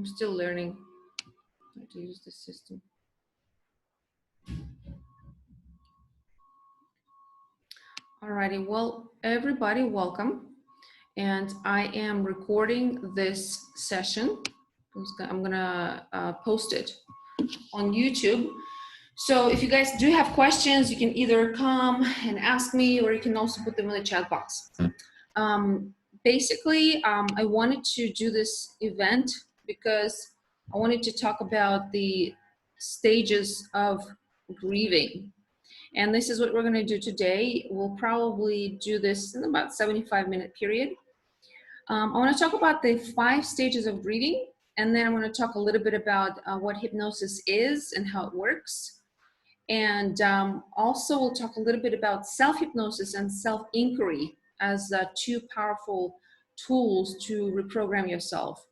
I'm still learning how to use the system. Alrighty, well, everybody, welcome. And I am recording this session. I'm gonna post it on YouTube. So if you guys do have questions, you can either come and ask me, or you can also put them in the chat box. Basically, I wanted to do this event because I wanted to talk about the stages of grieving. And this is what we're gonna do today. We'll probably do this in about 75-minute period. I wanna talk about the 5 stages of grieving, and then I'm gonna talk a little bit about what hypnosis is and how it works. And also we'll talk a little bit about self-hypnosis and self-inquiry as 2 powerful tools to reprogram yourself.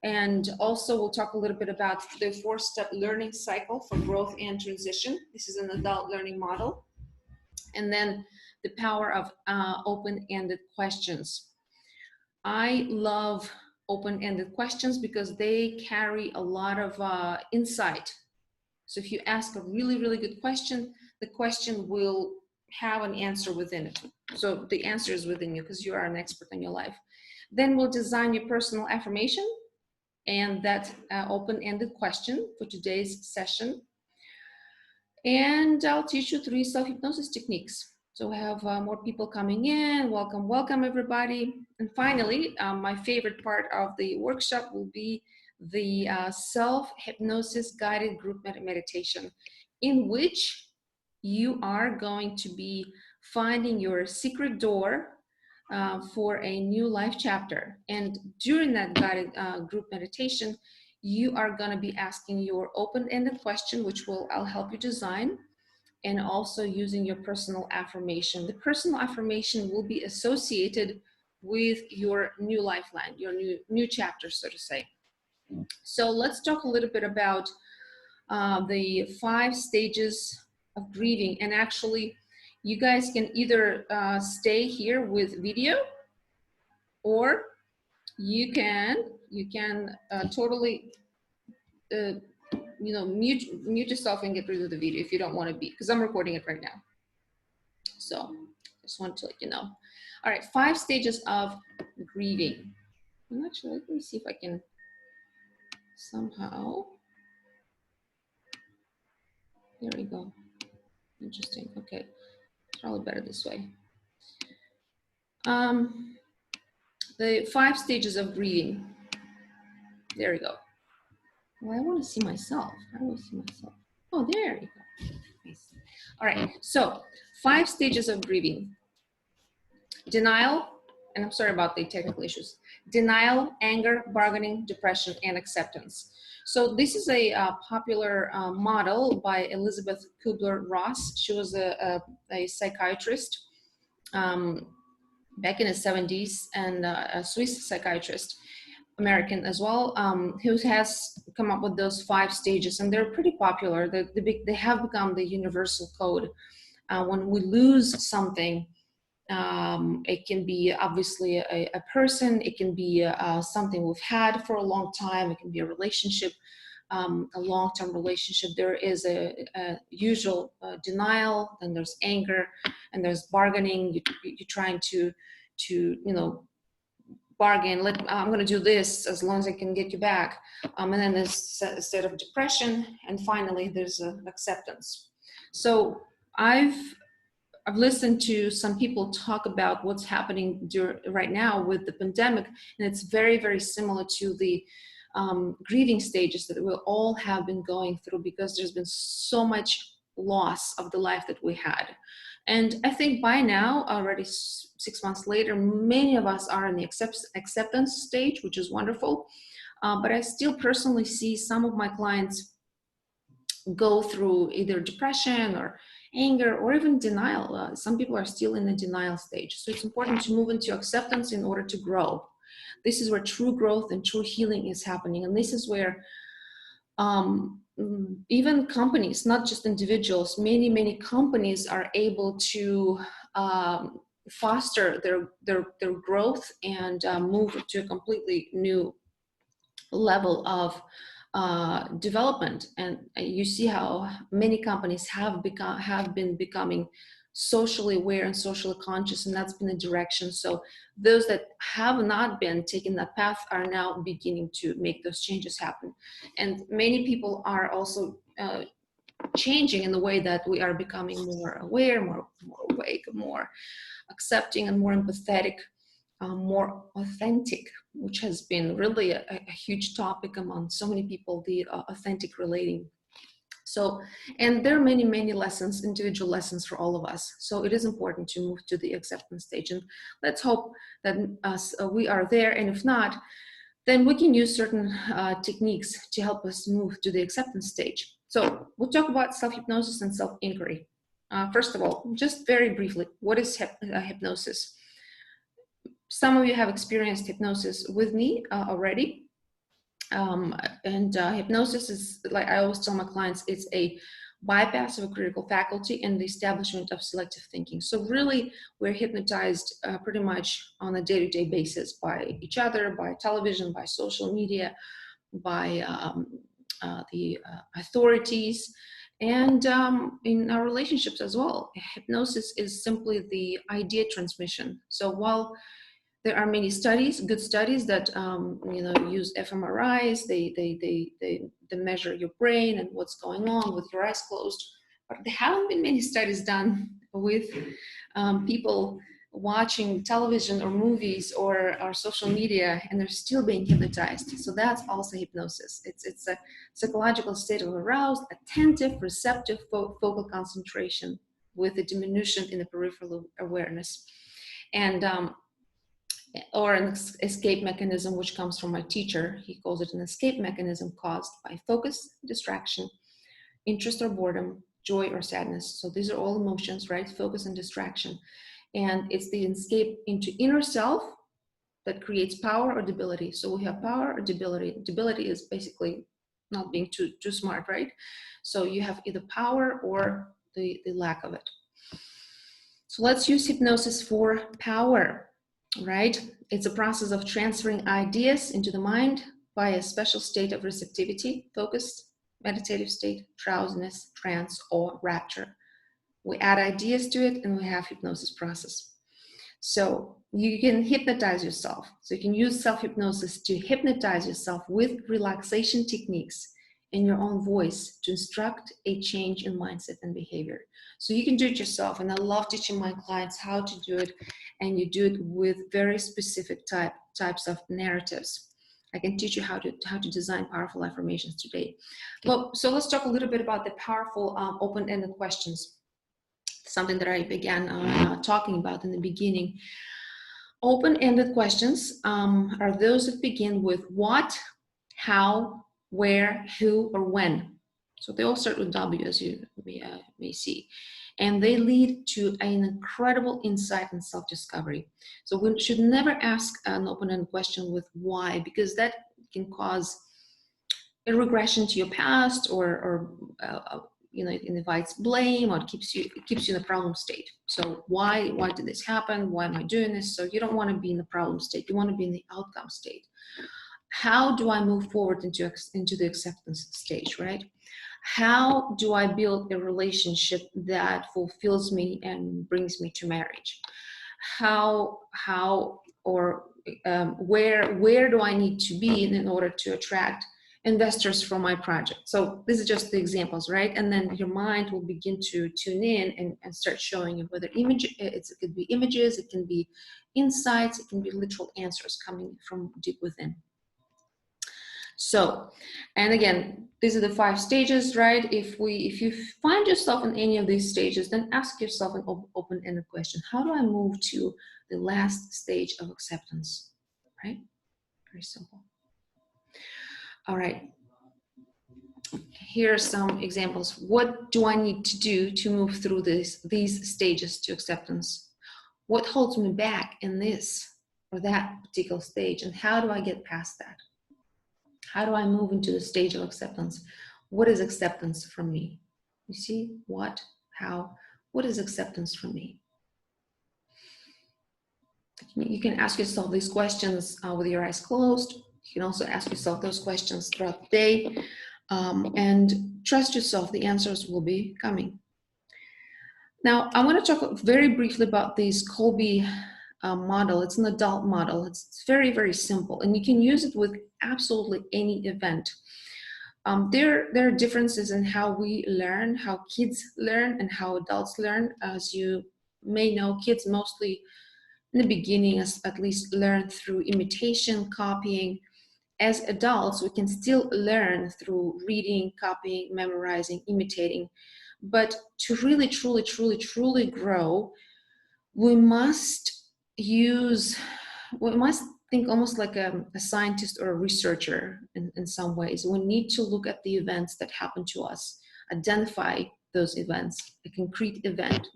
And also we'll talk a little bit about the 4-step learning cycle for growth and transition. This is an adult learning model. And then the power of open-ended questions. I love open-ended questions because they carry a lot of insight. So if you ask a really, really good question, the question will have an answer within it. So the answer is within you because you are an expert in your life. Then we'll design your personal affirmation and that open-ended question for today's session. And I'll teach you 3 self-hypnosis techniques. So we have more people coming in. Welcome, welcome everybody. And finally, my favorite part of the workshop will be the self-hypnosis guided group meditation, in which you are going to be finding your secret door for a new life chapter. And during that guided group meditation, you are going to be asking your open-ended question, which I'll help you design, and also using your personal affirmation. The personal affirmation will be associated with your new lifeline, your new chapter, so to say. So let's talk a little bit about the 5 stages of grieving. And actually, you guys can either stay here with video, or you can totally mute yourself and get rid of the video if you don't want to be, because I'm recording it right now. So just wanted to let you know. All right, 5 stages of grieving. And actually, let me see if I can somehow. There we go. Interesting. Okay, probably better this way. The 5 stages of grieving. There we go. Well, I want to see myself. How do I see myself? Oh, there you go. Nice. All right. So 5 stages of grieving. Denial, and I'm sorry about the technical issues. Denial, anger, bargaining, depression, and acceptance. So this is a popular model by Elizabeth Kubler-Ross. She was a psychiatrist back in the 70s, and a Swiss psychiatrist, American as well, who has come up with those 5 stages, and they're pretty popular. They have become the universal code. When we lose something, it can be obviously a person, it can be something we've had for a long time, it can be a relationship, a long-term relationship. There is a usual denial, then there's anger, and there's bargaining. You're trying to bargain, I'm going to do this as long as I can get you back. And then there's a state of depression, and finally there's acceptance. So I've listened to some people talk about what's happening right now with the pandemic, and it's very, very similar to the grieving stages that we all have been going through, because there's been so much loss of the life that we had. And I think by now, already 6 months later, many of us are in the acceptance stage, which is wonderful. But I still personally see some of my clients go through either depression or anger or even denial. Some people are still in the denial stage. So it's important to move into acceptance in order to grow. This is where true growth and true healing is happening. And this is where even companies, not just individuals, many companies are able to foster their growth and move to a completely new level of development. And you see how many companies have been becoming socially aware and socially conscious, and that's been a direction. So those that have not been taking that path are now beginning to make those changes happen. And many people are also changing in the way that we are becoming more aware, more awake, more accepting, and more empathetic, more authentic, which has been really a huge topic among so many people, the authentic relating. So, and there are many, many lessons, individual lessons for all of us. So it is important to move to the acceptance stage. And let's hope that we are there. And if not, then we can use certain techniques to help us move to the acceptance stage. So we'll talk about self-hypnosis and self-inquiry. First of all, just very briefly, what is hypnosis? Some of you have experienced hypnosis with me already. Hypnosis is, like I always tell my clients, it's a bypass of a critical faculty and the establishment of selective thinking. So really, we're hypnotized pretty much on a day-to-day basis by each other, by television, by social media, by the authorities, and in our relationships as well. Hypnosis is simply the idea transmission. So while there are many studies, good studies that use fMRIs. They measure your brain and what's going on with your eyes closed. But there haven't been many studies done with people watching television or movies or social media, and they're still being hypnotized. So that's also hypnosis. It's a psychological state of aroused, attentive, receptive focal concentration with a diminution in the peripheral awareness. And or an escape mechanism, which comes from my teacher. He calls it an escape mechanism caused by focus, distraction, interest or boredom, joy or sadness. So these are all emotions, right? Focus and distraction. And it's the escape into inner self that creates power or debility. So we have power or debility. Debility is basically not being too smart, right? So you have either power or the lack of it. So let's use hypnosis for power. Right? It's a process of transferring ideas into the mind by a special state of receptivity, focus, meditative state, drowsiness, trance, or rapture. We add ideas to it and we have hypnosis process. So you can hypnotize yourself. So you can use self-hypnosis to hypnotize yourself with relaxation techniques in your own voice to instruct a change in mindset and behavior. So you can do it yourself, and I love teaching my clients how to do it, and you do it with very specific types of narratives. I can teach you how to design powerful affirmations today. Well, so let's talk a little bit about the powerful open-ended questions, something that I began talking about in the beginning. Open-ended questions are those that begin with what, how, where, who, or when. So they all start with W, as you may see. And they lead to an incredible insight and self-discovery. So we should never ask an open-ended question with why, because that can cause a regression to your past, or it invites blame, or it keeps you in a problem state. So why did this happen? Why am I doing this? So you don't want to be in the problem state. You want to be in the outcome state. How do I move forward into the acceptance stage, right? How do I build a relationship that fulfills me and brings me to marriage? Where do I need to be in order to attract investors for my project? So this is just the examples, right? And then your mind will begin to tune in and start showing you whether it could be images, it can be insights, it can be literal answers coming from deep within. So, and again, these are the 5 stages, right? If you find yourself in any of these stages, then ask yourself an open-ended question. How do I move to the last stage of acceptance, right? Very simple. All right. Here are some examples. What do I need to do to move through these stages to acceptance? What holds me back in this or that particular stage? And how do I get past that? How do I move into the stage of acceptance? What is acceptance from me? You see, what, how, what is acceptance from me? You can ask yourself these questions with your eyes closed. You can also ask yourself those questions throughout the day, and trust yourself, the answers will be coming. Now, I want to talk very briefly about this Kolb model. It's an adult model. It's very, very simple, and you can use it with absolutely any event. There are differences in how we learn, how kids learn, and how adults learn. As you may know, kids mostly in the beginning, at least, learn through imitation, copying. As adults, we can still learn through reading, copying, memorizing, imitating. But to really, truly, truly, truly grow, we must think almost like a scientist or a researcher in some ways. We need to look at the events that happen to us, identify those events, a concrete event,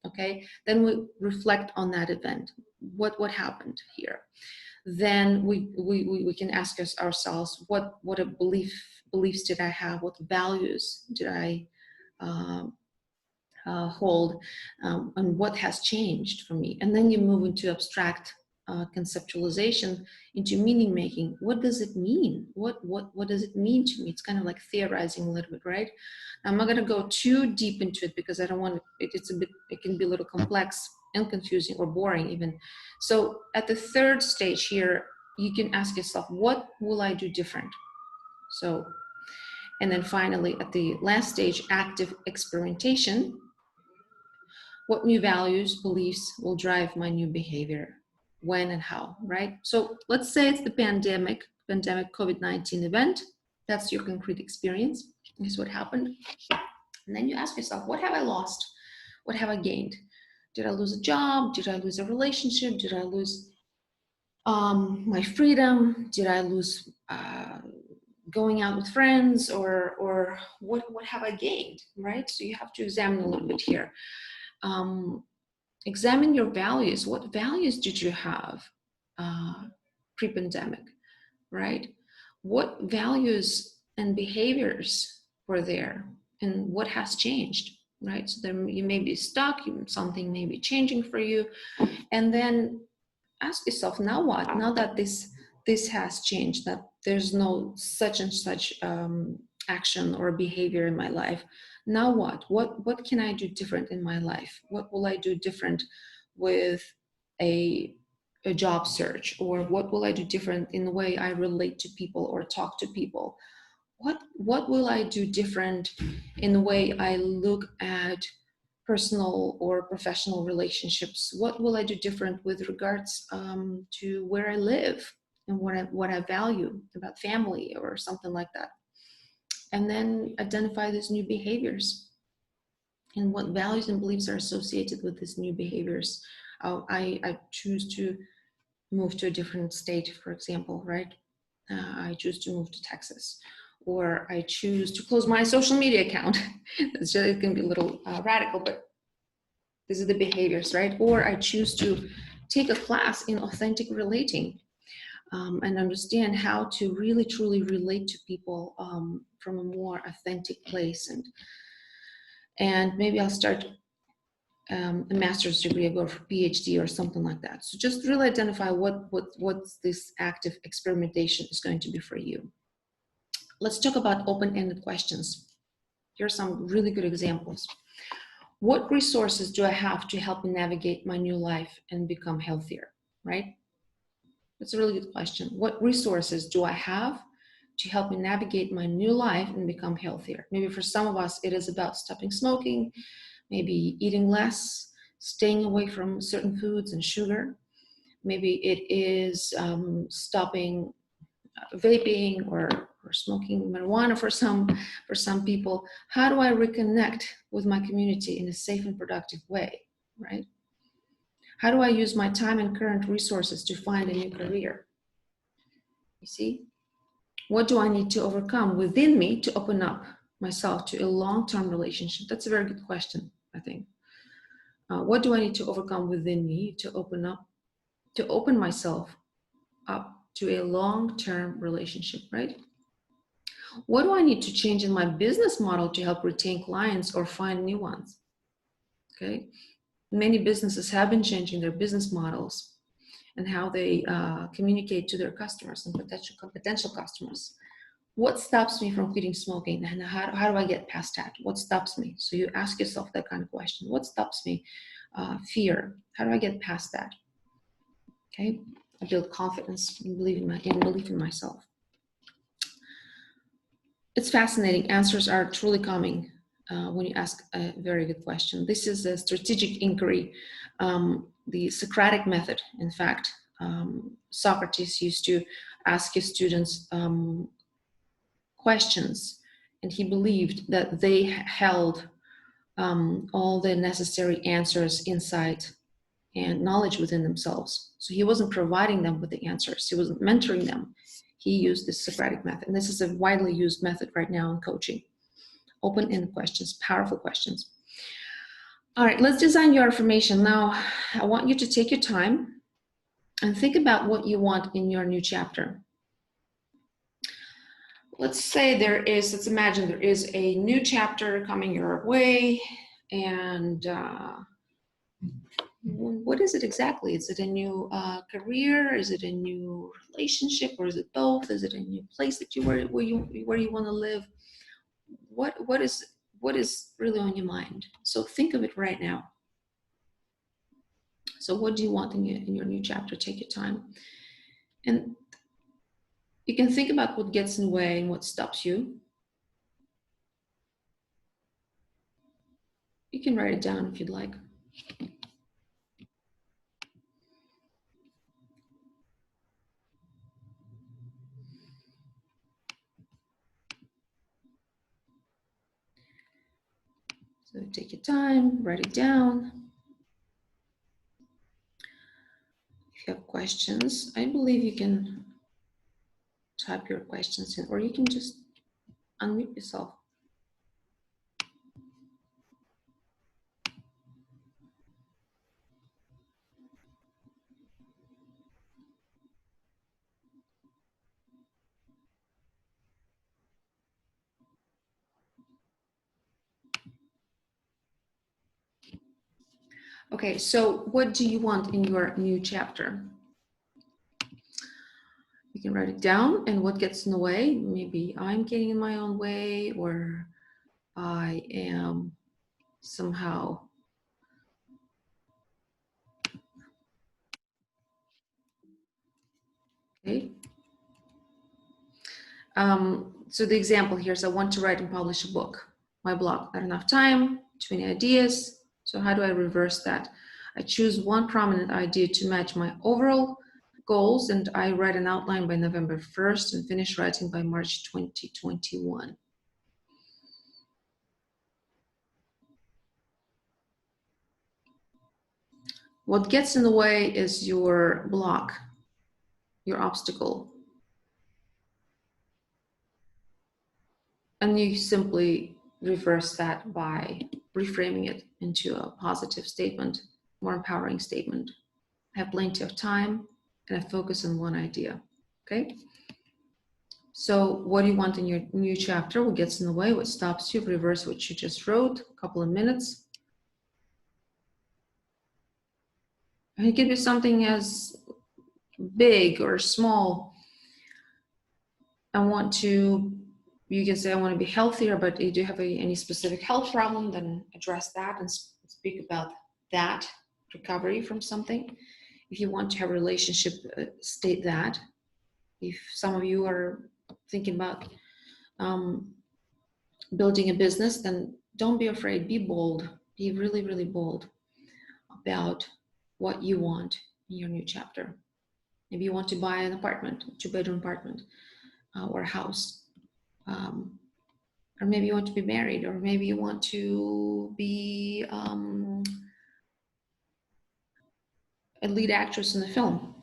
okay? Then we reflect on that event. What happened here? Then we can ask ourselves, what beliefs did I have? What values did I hold, and what has changed for me? And then you move into abstract conceptualization, into meaning making. What does it mean? What does it mean to me? It's kind of like theorizing a little bit, right? I'm not going to go too deep into it because I don't want it. It can be a little complex and confusing or boring even. So at the third stage here, you can ask yourself, what will I do different? So, and then finally at the last stage, active experimentation. What new values, beliefs will drive my new behavior? When and how, right? So let's say it's the pandemic COVID-19 event. That's your concrete experience. This is what happened. And then you ask yourself, what have I lost? What have I gained? Did I lose a job? Did I lose a relationship? Did I lose my freedom? Did I lose going out with friends? Or what have I gained, right? So you have to examine a little bit here. Examine your values. What values did you have pre-pandemic, right? What values and behaviors were there, and what has changed, right? So then you may be stuck, something may be changing for you, and then ask yourself, now what? Now that this has changed, that there's no such and such action or behavior in my life, now what can I do different in my life? What will I do different with a job search? Or what will I do different in the way I relate to people or talk to people? What will I do different in the way I look at personal or professional relationships? What will I do different with regards to where I live and what I value about family or something like that? And then identify these new behaviors and what values and beliefs are associated with these new behaviors. I choose to move to a different state, for example, right? I choose to move to Texas, or I choose to close my social media account. It can be a little radical, but these are the behaviors, right? Or I choose to take a class in authentic relating, and understand how to really truly relate to people from a more authentic place, and maybe I'll start a master's degree, I go for PhD or something like that. So just really identify what's this active experimentation is going to be for you. Let's talk about open-ended questions. Here are some really good examples. What resources do I have to help me navigate my new life and become healthier, right? That's a really good question. What resources do I have to help me navigate my new life and become healthier? Maybe for some of us, it is about stopping smoking, maybe eating less, staying away from certain foods and sugar. Maybe it is stopping vaping or smoking marijuana for some people. How do I reconnect with my community in a safe and productive way, right? How do I use my time and current resources to find a new career? You see? What do I need to overcome within me to open up myself to a long-term relationship? That's a very good question, I think. What do I need to overcome within me to open myself up to a long-term relationship, right? What do I need to change in my business model to help retain clients or find new ones? Okay. Many businesses have been changing their business models, and how they communicate to their customers and potential customers. What stops me from quitting smoking, and how do I get past that? What stops me? So you ask yourself that kind of question. What stops me? Fear. How do I get past that? Okay, I build confidence and belief in myself. It's fascinating. Answers are truly coming when you ask a very good question. This is a strategic inquiry, the Socratic method. In fact, Socrates used to ask his students questions, and he believed that they held all the necessary answers, insight, and knowledge within themselves. So he wasn't providing them with the answers. He wasn't mentoring them. He used the Socratic method. And this is a widely used method right now in coaching. Open-ended questions, powerful questions. All right, let's design your affirmation. Now, I want you to take your time and think about what you want in your new chapter. Let's imagine there is a new chapter coming your way, and what is it exactly? Is it a new career? Is it a new relationship, or is it both? Is it a new place that where you want to live? What is really on your mind? So think of it right now. So what do you want in your new chapter? Take your time, and you can think about what gets in the way and what stops you. You can write it down if you'd like. So take your time, write it down. If you have questions, I believe you can type your questions in, or you can just unmute yourself. Okay, so what do you want in your new chapter? You can write it down, and what gets in the way. Maybe I'm getting in my own way, or I am somehow okay. So the example here is I want to write and publish a book. My blog, not enough time, too many ideas. So how do I reverse that? I choose one prominent idea to match my overall goals, and I write an outline by November 1st and finish writing by March 2021. What gets in the way is your block, your obstacle. And you simply reverse that by reframing it into a positive statement, more empowering statement. I have plenty of time, and I focus on one idea, okay? So what do you want in your new chapter? What gets in the way? What stops you? Reverse what you just wrote, a couple of minutes. And it can be something as big or small. You can say, I want to be healthier, but you do have any specific health problem, then address that and speak about that recovery from something. If you want to have a relationship, state that. If some of you are thinking about building a business, then don't be afraid, be bold, be really, really bold about what you want in your new chapter. Maybe you want to buy an apartment, a 2-bedroom apartment, or a house. Or maybe you want to be married, or maybe you want to be a lead actress in a film,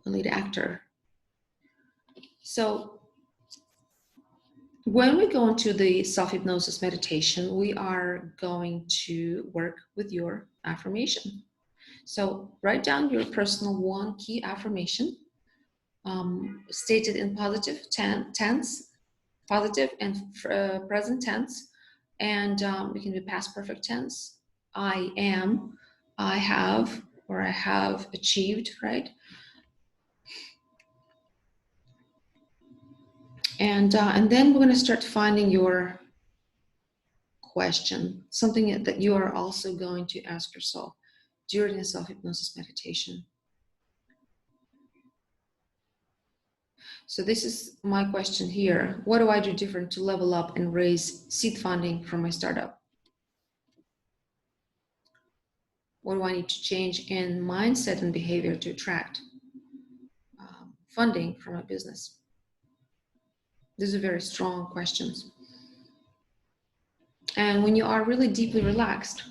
a lead actor. So when we go into the self-hypnosis meditation, we are going to work with your affirmation. So write down your personal one key affirmation, stated in positive tense, positive and present tense, and it can be past perfect tense. I am I have or I have achieved, right? And then we're going to start finding your question, something that you are also going to ask yourself during a self-hypnosis meditation. So this is my question here. What do I do different to level up and raise seed funding for my startup? What do I need to change in mindset and behavior to attract funding for my business? These are very strong questions. And when you are really deeply relaxed,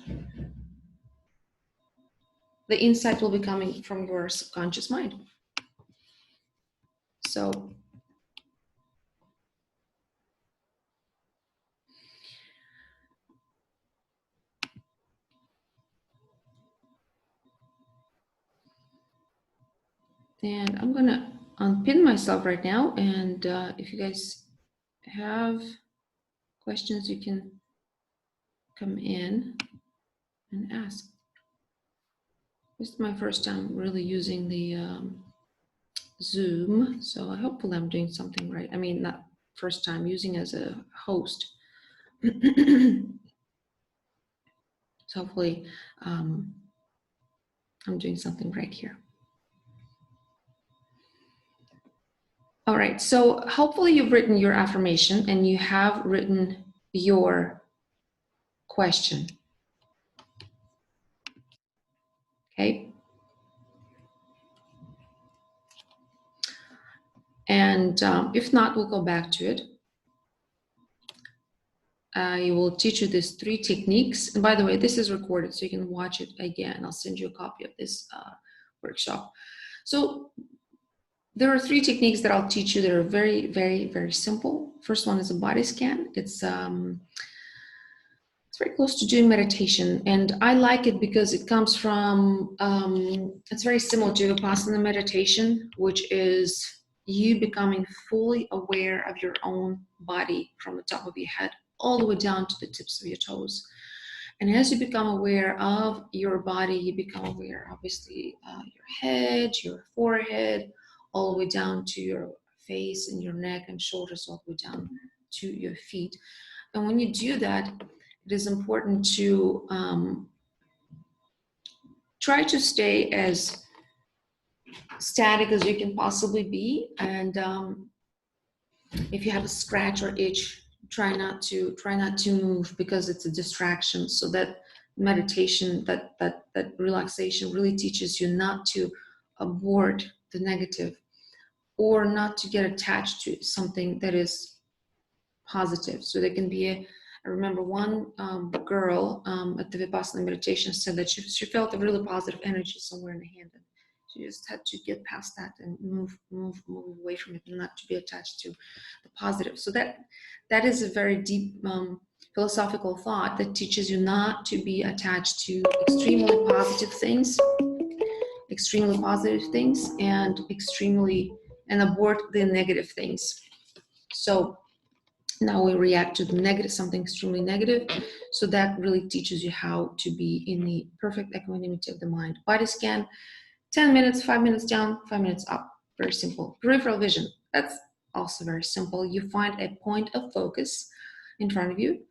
the insight will be coming from your subconscious mind. So and I'm gonna unpin myself right now, and if you guys have questions, you can come in and ask. This is my first time really using the Zoom, so hopefully I'm doing something right. I mean, not first time using as a host. So hopefully I'm doing something right here. All right, so hopefully you've written your affirmation and you have written your question. Okay. And if not, we'll go back to it. I will teach you these 3 techniques. And by the way, this is recorded, so you can watch it again. I'll send you a copy of this workshop. So there are 3 techniques that I'll teach you that are very, very, very simple. First one is a body scan. It's very close to doing meditation, and I like it because it comes from, it's very similar to Vipassana meditation, which is you becoming fully aware of your own body from the top of your head all the way down to the tips of your toes. And as you become aware of your body, you become aware, obviously, your head, your forehead, all the way down to your face and your neck and shoulders, all the way down to your feet. And when you do that, it is important to try to stay as static as you can possibly be. And if you have a scratch or itch, try not to move, because it's a distraction. So that meditation, that relaxation really teaches you not to abort the negative, or not to get attached to something that is positive. So there can be I remember one girl at the Vipassana meditation said that she felt a really positive energy somewhere in the hand, and she just had to get past that and move away from it, and not to be attached to the positive. So that is a very deep philosophical thought that teaches you not to be attached to extremely positive things, and abort the negative things. So now we react to the negative, something extremely negative. So that really teaches you how to be in the perfect equanimity of the mind. Body scan, 10 minutes, 5 minutes down, 5 minutes up. Very simple. Peripheral vision, that's also very simple. You find a point of focus in front of you,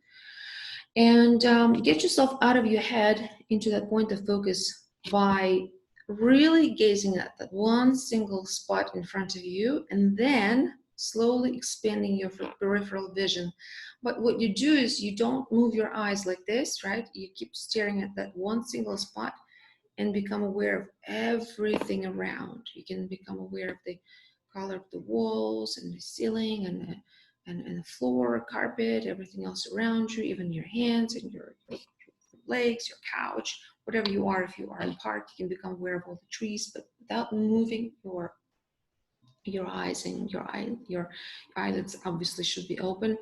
and get yourself out of your head into that point of focus by really gazing at that one single spot in front of you, and then slowly expanding your peripheral vision. But what you do is you don't move your eyes like this, right? You keep staring at that one single spot and become aware of everything around. You can become aware of the color of the walls and the ceiling and the floor, carpet, everything else around you, even your hands and your legs, your couch, whatever you are. If you are in park, you can become aware of all the trees, but without moving your eyes, and your eyelids obviously should be open.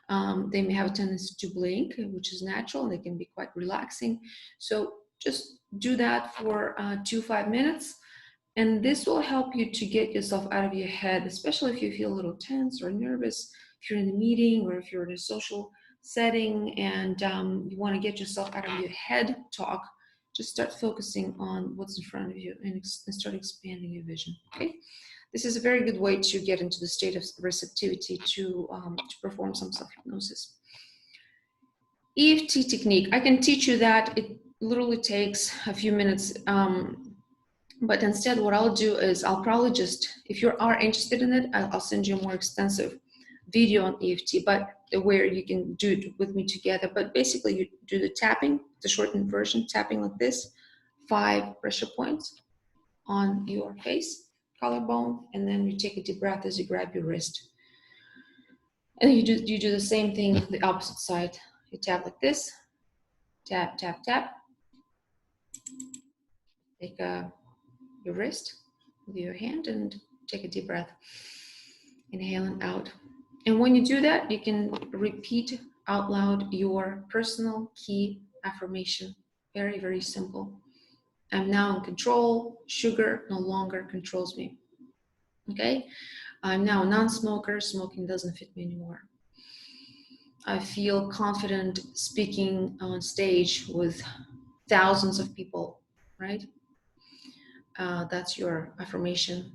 They may have a tendency to blink, which is natural, and they can be quite relaxing. So just do that for 2-5 minutes, and this will help you to get yourself out of your head, especially if you feel a little tense or nervous, if you're in a meeting or if you're in a social setting and you want to get yourself out of your head talk. Just start focusing on what's in front of you and start expanding your vision, okay? This is a very good way to get into the state of receptivity to perform some self-hypnosis. EFT technique, I can teach you that. It literally takes a few minutes, but instead what I'll do is I'll probably just, if you are interested in it, I'll send you a more extensive video on EFT, but where you can do it with me together. But basically you do the tapping, the shortened version, tapping like this, 5 pressure points on your face, collarbone, and then you take a deep breath as you grab your wrist. And you do the same thing the opposite side. You tap like this, tap, tap, tap. Take your wrist with your hand and take a deep breath. Inhale and out. And when you do that, you can repeat out loud your personal key affirmation. Very, very simple. I'm now in control. Sugar no longer controls me. Okay? I'm now a non-smoker. Smoking doesn't fit me anymore. I feel confident speaking on stage with thousands of people, right? That's your affirmation.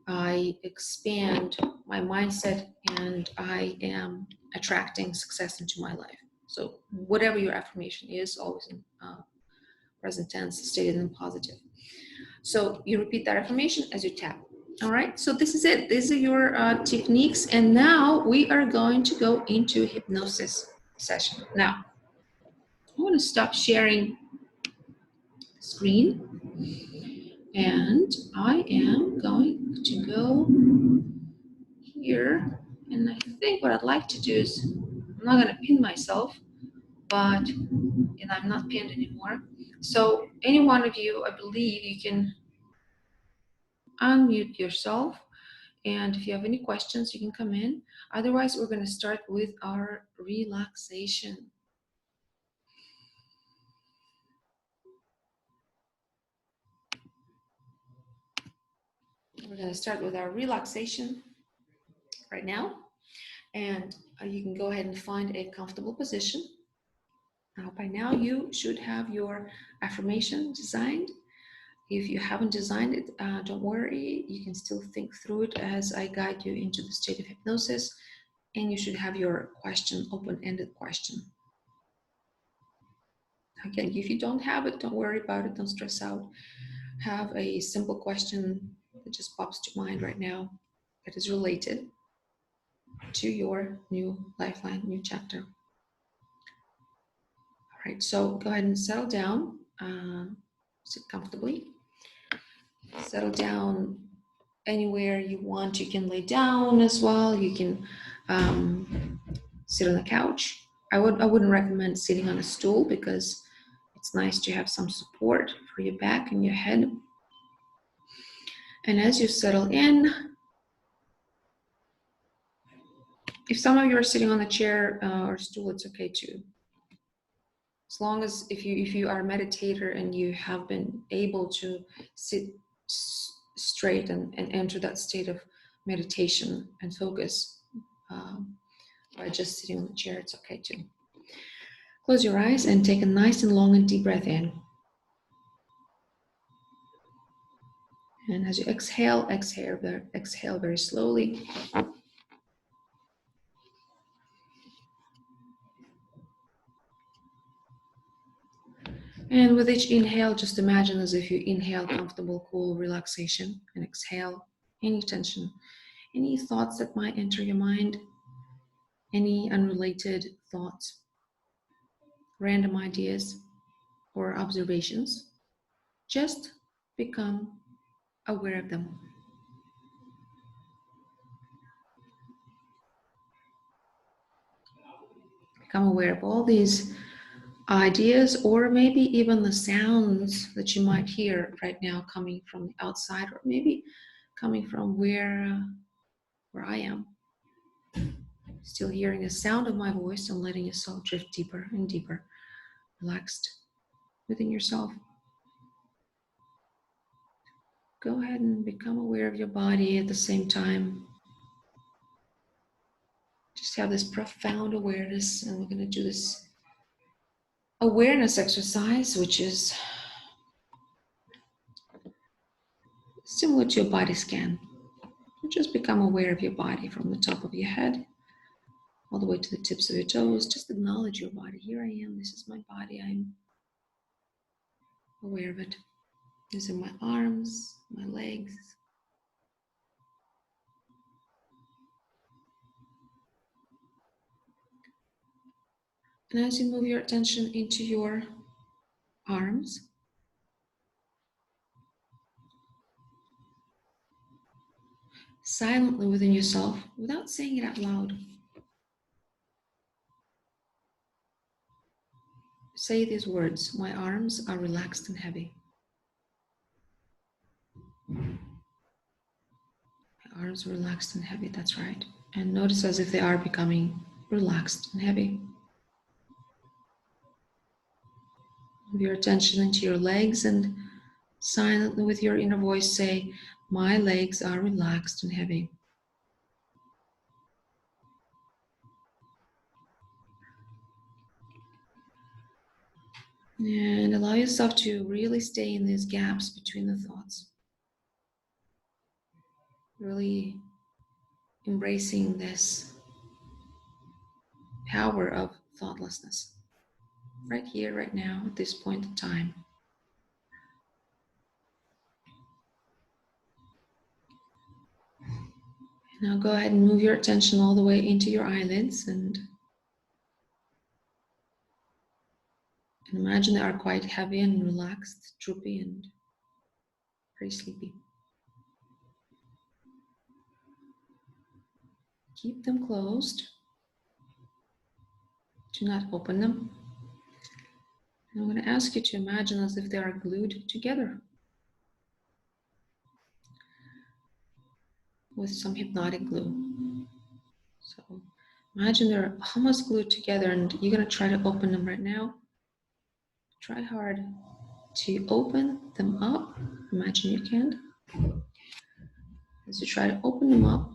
I expand my mindset and I am attracting success into my life. So whatever your affirmation is, always in present tense, stated in positive. So you repeat that affirmation as you tap. All right, so this is it. These are your techniques. And now we are going to go into hypnosis session. Now, I want to stop sharing the screen. And I am going to go here. And I think what I'd like to do is, I'm not going to pin myself, but and I'm not pinned anymore. So any one of you, I believe you can unmute yourself. And if you have any questions, you can come in. Otherwise, we're going to start with our relaxation. We're going to start with our relaxation right now. And you can go ahead and find a comfortable position. Now, by now, you should have your affirmation designed. If you haven't designed it, don't worry. You can still think through it as I guide you into the state of hypnosis. And you should have your question, open-ended question. Again, if you don't have it, don't worry about it. Don't stress out. Have a simple question that just pops to mind right now that is related to your new lifeline, new chapter. All right, so go ahead and settle down. Sit comfortably. Settle down anywhere you want. You can lay down as well. You can sit on the couch. I wouldn't recommend sitting on a stool because it's nice to have some support for your back and your head. And as you settle in, if some of you are sitting on a chair or stool, it's okay too. As long as if you are a meditator and you have been able to sit straight and enter that state of meditation and focus by just sitting on the chair, it's okay too. Close your eyes and take a nice and long and deep breath in. And as you exhale very slowly. And with each inhale, just imagine as if you inhale comfortable, cool relaxation and exhale any tension, any thoughts that might enter your mind, any unrelated thoughts, random ideas or observations. Just become aware of them. Become aware of all these ideas or maybe even the sounds that you might hear right now coming from the outside or maybe coming from where I am. Still hearing the sound of my voice and letting yourself drift deeper and deeper, relaxed within yourself. Go ahead and become aware of your body at the same time. Just have this profound awareness, and we're going to do this awareness exercise, which is similar to a body scan. You just become aware of your body from the top of your head all the way to the tips of your toes. Just acknowledge your body. Here I am. This is my body. I'm aware of it. These are my arms, my legs. And as you move your attention into your arms, silently within yourself, without saying it out loud, say these words: my arms are relaxed and heavy. My arms are relaxed and heavy, that's right. And notice as if they are becoming relaxed and heavy. Move your attention into your legs and silently with your inner voice say, my legs are relaxed and heavy. And allow yourself to really stay in these gaps between the thoughts. Really embracing this power of thoughtlessness. Right here, right now, at this point in time. Now go ahead and move your attention all the way into your eyelids and imagine they are quite heavy and relaxed, droopy and very sleepy. Keep them closed. Do not open them. And I'm going to ask you to imagine as if they are glued together with some hypnotic glue. So imagine they're almost glued together and you're going to try to open them right now. Try hard to open them up. Imagine you can. As you try to open them up,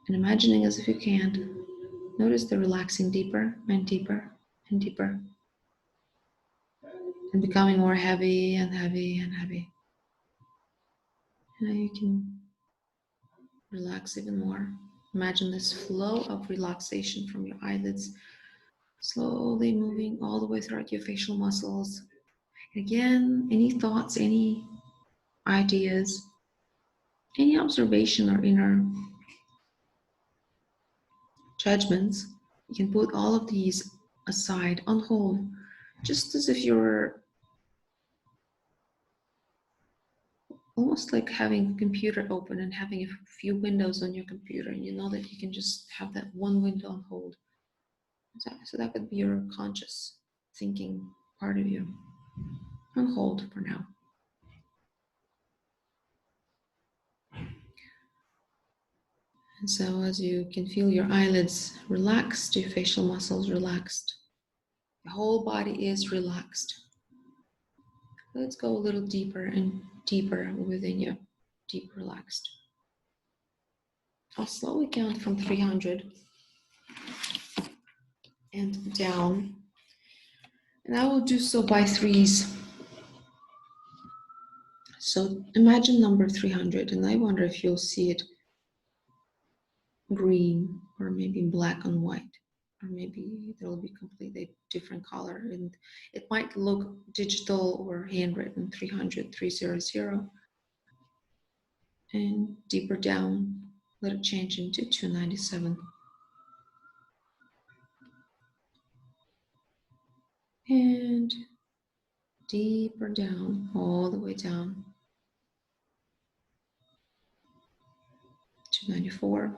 and imagining as if you can, notice they're relaxing deeper and deeper and deeper, and becoming more heavy and heavy and heavy. Now you can relax even more. Imagine this flow of relaxation from your eyelids, slowly moving all the way throughout your facial muscles. Again, any thoughts, any ideas, any observation or inner judgments, you can put all of these aside, on hold, just as if you're almost like having a computer open and having a few windows on your computer, and you know that you can just have that one window on hold. So that could be your conscious thinking part of you. On hold for now. And so as you can feel your eyelids relaxed, your facial muscles relaxed, the whole body is relaxed. Let's go a little deeper and deeper within you, deep relaxed. I'll slowly count from 300 and down, and I will do so by threes. So imagine number 300, and I wonder if you'll see it green or maybe black and white, or maybe it'll be completely different color, and it might look digital or handwritten. 300, 300, and deeper down, let it change into 297. And deeper down, all the way down, 294,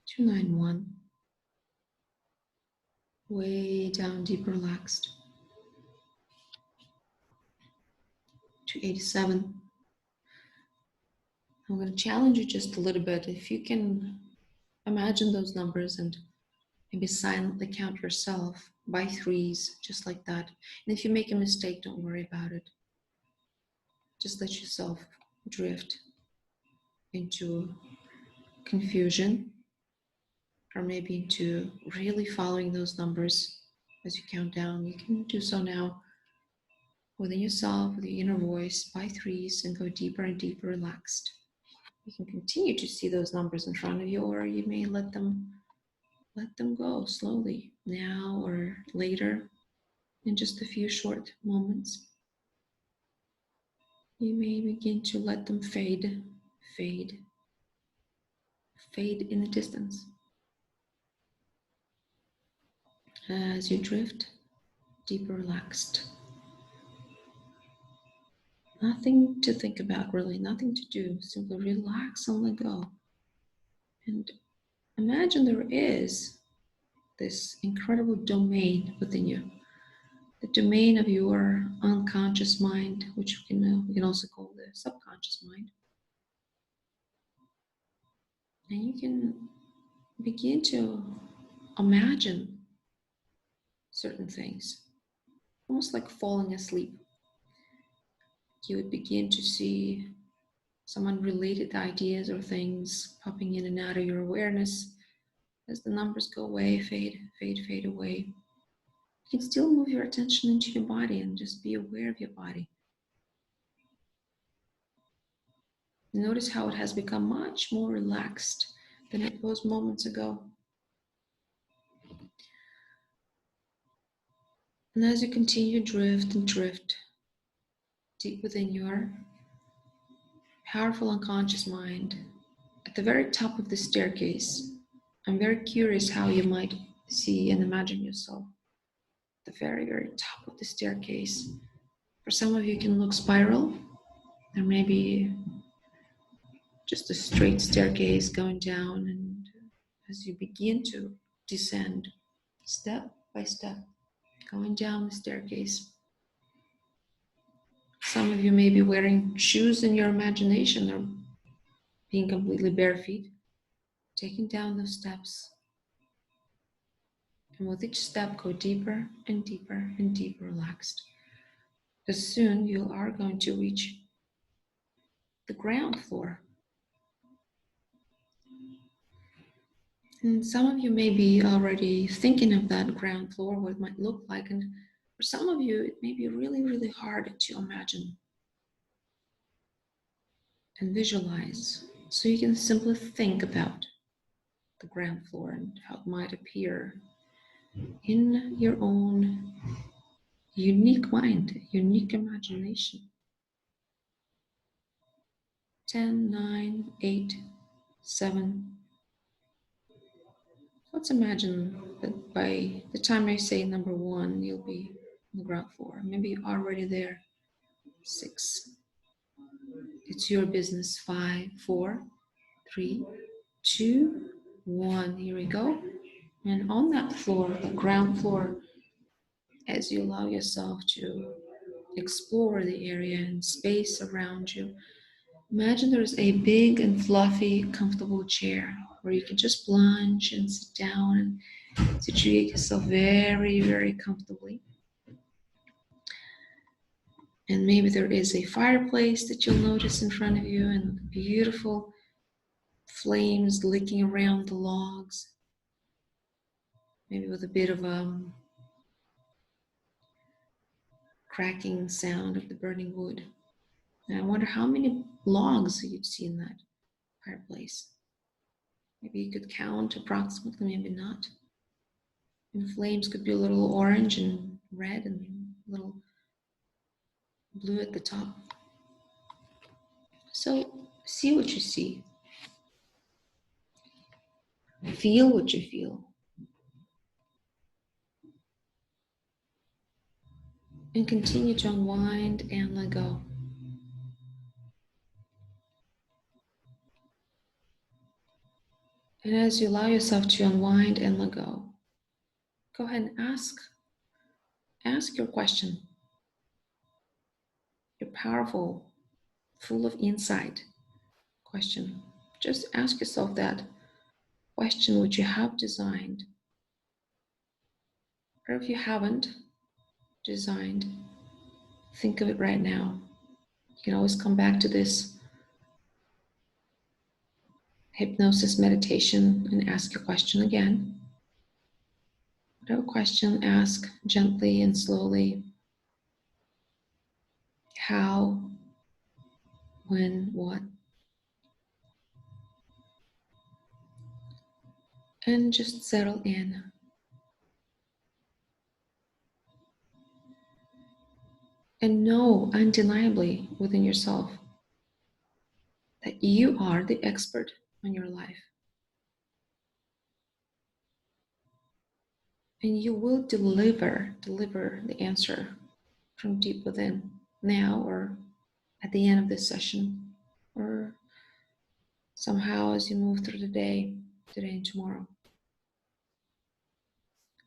291, way down, deep relaxed, 287. I'm going to challenge you just a little bit. If you can imagine those numbers and maybe silently count yourself by threes, just like that. And if you make a mistake, don't worry about it. Just let yourself drift into confusion or maybe into really following those numbers as you count down. You can do so now within yourself, with your inner voice, by threes, and go deeper and deeper relaxed. You can continue to see those numbers in front of you, or you may let them go slowly now or later in just a few short moments. You may begin to let them fade in the distance as you drift deeper relaxed. Nothing to think about, really, nothing to do. Simply relax and let go. And imagine there is this incredible domain within you, the domain of your unconscious mind, which we can also call the subconscious mind. And you can begin to imagine certain things, almost like falling asleep. You would begin to see some unrelated ideas or things popping in and out of your awareness as the numbers go away, fade away. You can still move your attention into your body and just be aware of your body. Notice how it has become much more relaxed than it was moments ago. And as you continue to drift and drift deep within your powerful unconscious mind, at the very top of the staircase, I'm very curious how you might see and imagine yourself. The very, very top of the staircase. For some of you, it can look spiral. There may be just a straight staircase going down, and as you begin to descend step by step, going down the staircase, some of you may be wearing shoes in your imagination or being completely bare feet, taking down those steps. And with each step, go deeper and deeper and deeper relaxed. Because soon you are going to reach the ground floor. And some of you may be already thinking of that ground floor, what it might look like. And for some of you, it may be really, really hard to imagine and visualize. So you can simply think about the ground floor and how it might appear in your own unique mind, unique imagination. 10, 9, 8, 7. Let's imagine that by the time I say number 1, you'll be on the ground floor. Maybe you're already there. 6. It's your business. 5, 4, 3, 2, 1. Here we go. And on that floor, the ground floor, as you allow yourself to explore the area and space around you, imagine there's a big and fluffy, comfortable chair where you can just plunge and sit down and situate yourself very, very comfortably. And maybe there is a fireplace that you'll notice in front of you and beautiful flames licking around the logs, maybe with a bit of a cracking sound of the burning wood. And I wonder how many logs you'd see in that fireplace. Maybe you could count approximately, maybe not. And the flames could be a little orange and red and a little blue at the top. So see what you see. Feel what you feel. And continue to unwind and let go. And as you allow yourself to unwind and let go ahead and ask your question. Your powerful, full of insight question. Just ask yourself that question which you have designed. Or if you haven't designed, think of it right now. You can always come back to this hypnosis meditation and ask your question again. Whatever question, ask gently and slowly. How, when, what. And just settle in. And know undeniably within yourself that you are the expert on your life. And you will deliver the answer from deep within now or at the end of this session or somehow as you move through the day, today and tomorrow.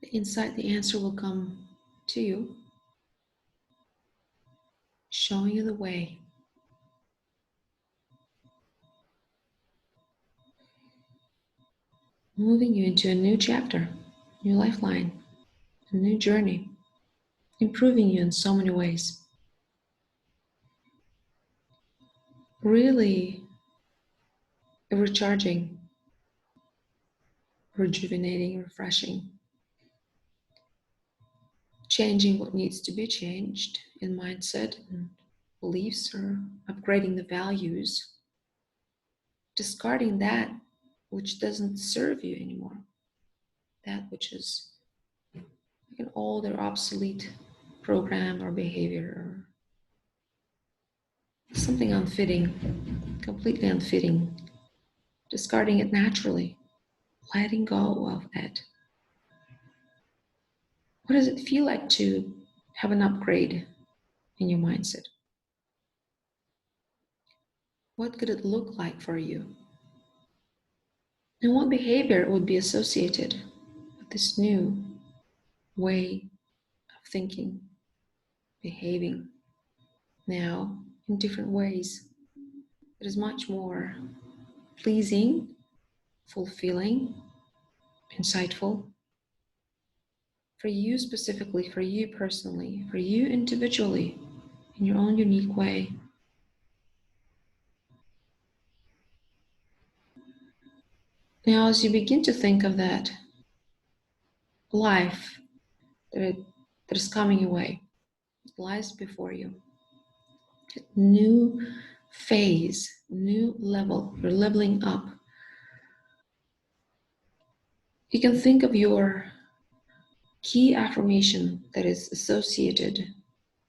The insight, the answer will come to you, showing you the way. Moving you into a new chapter, new lifeline, a new journey, improving you in so many ways. Really recharging, rejuvenating, refreshing, changing what needs to be changed in mindset and beliefs, or upgrading the values, discarding that which doesn't serve you anymore, that which is like an old or obsolete program or behavior or something unfitting, completely unfitting, discarding it naturally, letting go of it. What does it feel like to have an upgrade in your mindset? What could it look like for you? And what behavior would be associated with this new way of thinking, behaving now in different ways that is much more pleasing, fulfilling, insightful for you specifically, for you personally, for you individually, in your own unique way. Now, as you begin to think of that life that is coming your way, it lies before you, a new phase, new level, you're leveling up. You can think of your key affirmation that is associated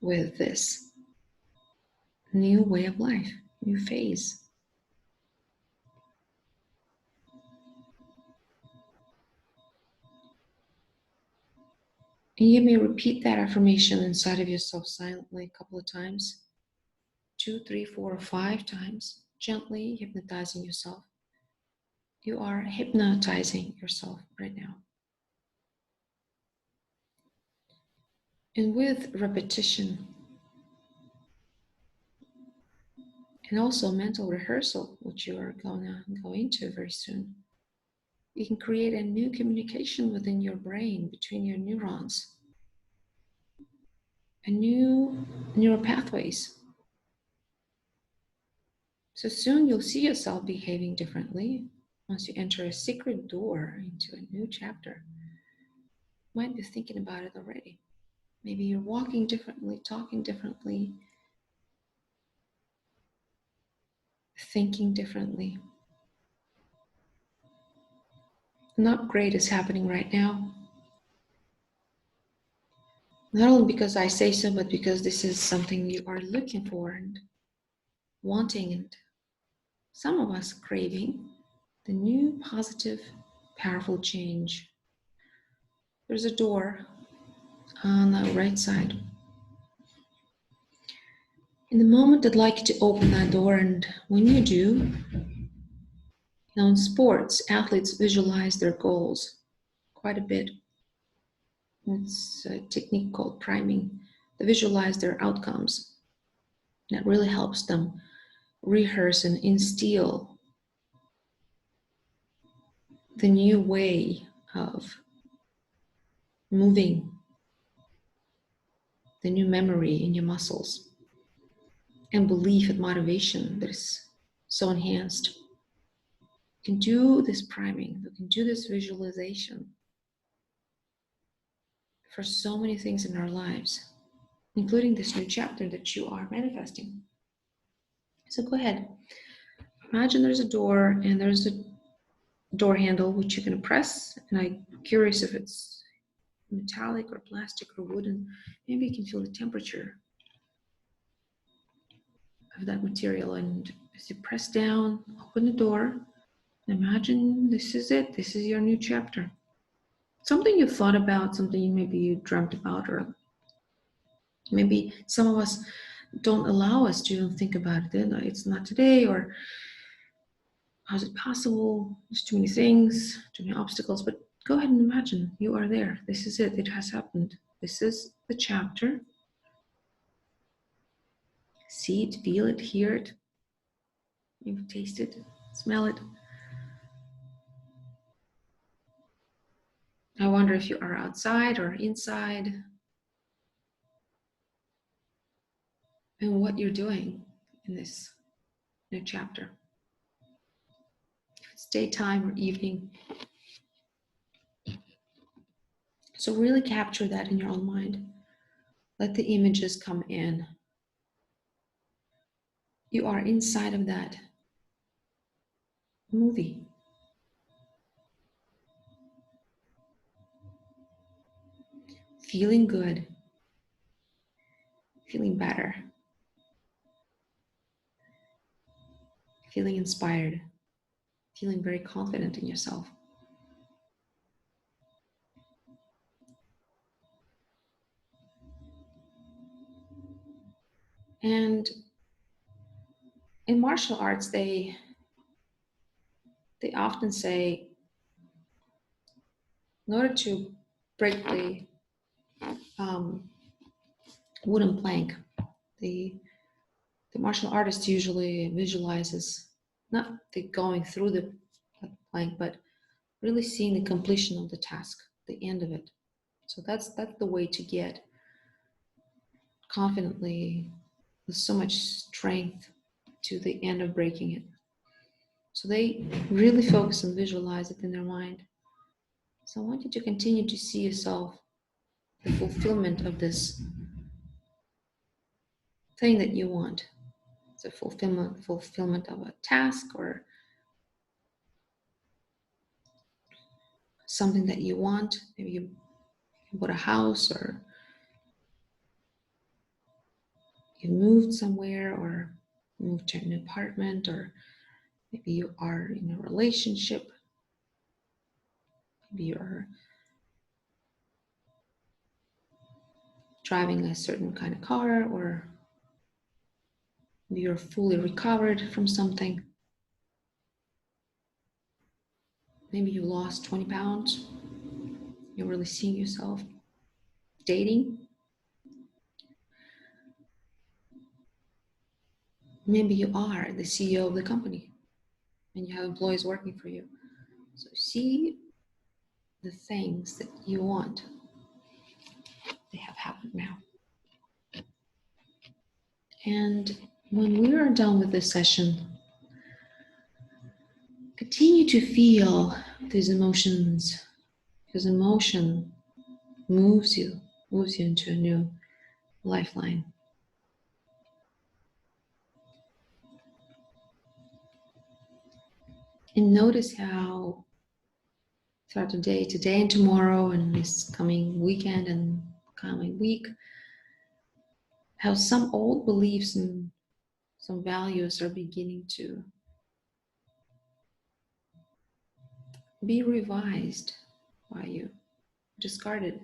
with this new way of life, new phase. And you may repeat that affirmation inside of yourself silently a couple of times, 2, 3, 4, or 5 times, gently hypnotizing yourself. You are hypnotizing yourself right now. And with repetition, and also mental rehearsal, which you are going to go into very soon, you can create a new communication within your brain between your neurons, a new neural pathways. So soon you'll see yourself behaving differently once you enter a secret door into a new chapter. You might be thinking about it already. Maybe you're walking differently, talking differently, thinking differently. An upgrade is happening right now. Not only because I say so, but because this is something you are looking for and wanting, and some of us craving the new, positive, powerful change. There's a door on the right side. In the moment, I'd like you to open that door, and when you do, in sports, athletes visualize their goals quite a bit. It's a technique called priming. They visualize their outcomes. That really helps them rehearse and instill the new way of moving, the new memory in your muscles, and belief and motivation that is so enhanced. You can do this priming, you can do this visualization for so many things in our lives, including this new chapter that you are manifesting. So go ahead. Imagine there's a door and there's a door handle which you're going to press. And I'm curious if it's metallic or plastic or wooden. Maybe you can feel the temperature of that material. And as you press down, open the door. Imagine this is it. This is your new chapter. Something you thought about, something maybe you dreamt about, or maybe some of us don't allow us to even think about it. It's not today, or how's it possible? There's too many things, too many obstacles. But go ahead and imagine you are there. This is it. It has happened. This is the chapter. See it, feel it, hear it. Maybe taste it, smell it. I wonder if you are outside or inside, and what you're doing in this new chapter. If it's daytime or evening. So really capture that in your own mind. Let the images come in. You are inside of that movie. Feeling good. Feeling better. Feeling inspired. Feeling very confident in yourself. And in martial arts, they often say, in order to break the wooden plank, the martial artist usually visualizes not the going through the plank, but really seeing the completion of the task, the end of it. So that's the way to get confidently with so much strength to the end of breaking it. So they really focus and visualize it in their mind. So I want you to continue to see yourself, the fulfillment of this thing that you want. It's a fulfillment of a task or something that you want. Maybe you bought a house, or you moved somewhere, or moved to an apartment, or maybe you are in a relationship. Maybe you're driving a certain kind of car, or maybe you're fully recovered from something. Maybe you lost 20 pounds. You're really seeing yourself dating. Maybe you are the CEO of the company and you have employees working for you. So see the things that you want. They have happened now. And when we are done with this session, continue to feel these emotions, because emotion moves you into a new lifeline. And notice how throughout the day, today and tomorrow, and this coming weekend and coming week, how some old beliefs and some values are beginning to be revised by you, discarded.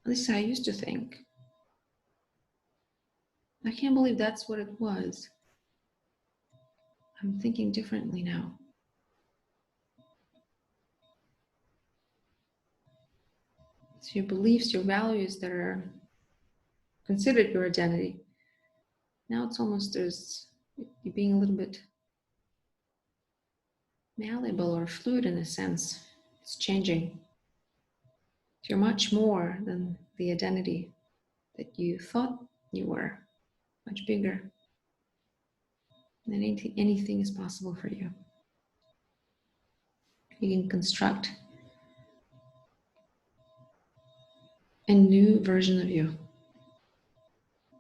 At least I used to think. I can't believe that's what it was. I'm thinking differently now. It's your beliefs, your values that are considered your identity. Now it's almost there's you being a little bit malleable or fluid in a sense. It's changing. You're much more than the identity that you thought you were, much bigger. And anything is possible for you. You can construct a new version of you.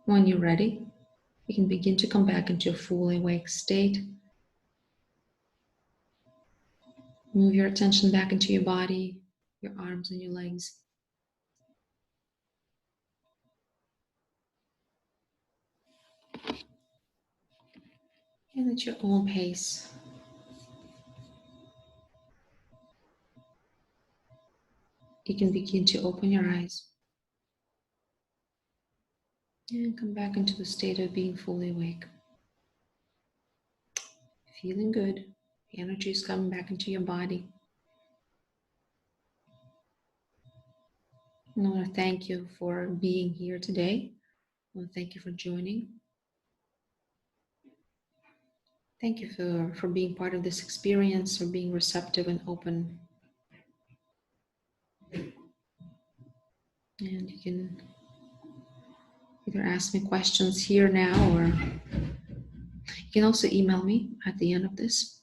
When you're ready, you can begin to come back into a fully awake state. Move your attention back into your body, your arms and your legs. And at your own pace, you can begin to open your eyes and come back into the state of being fully awake. Feeling good. The energy is coming back into your body. I want to thank you for being here today. I want to thank you for joining. Thank you for being part of this experience, for being receptive and open. And you can either ask me questions here now, or you can also email me at the end of this.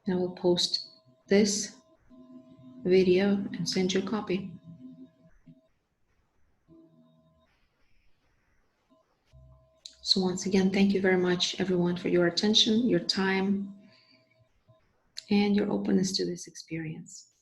And I will post this video and send you a copy. So once again, thank you very much, everyone, for your attention, your time, and your openness to this experience.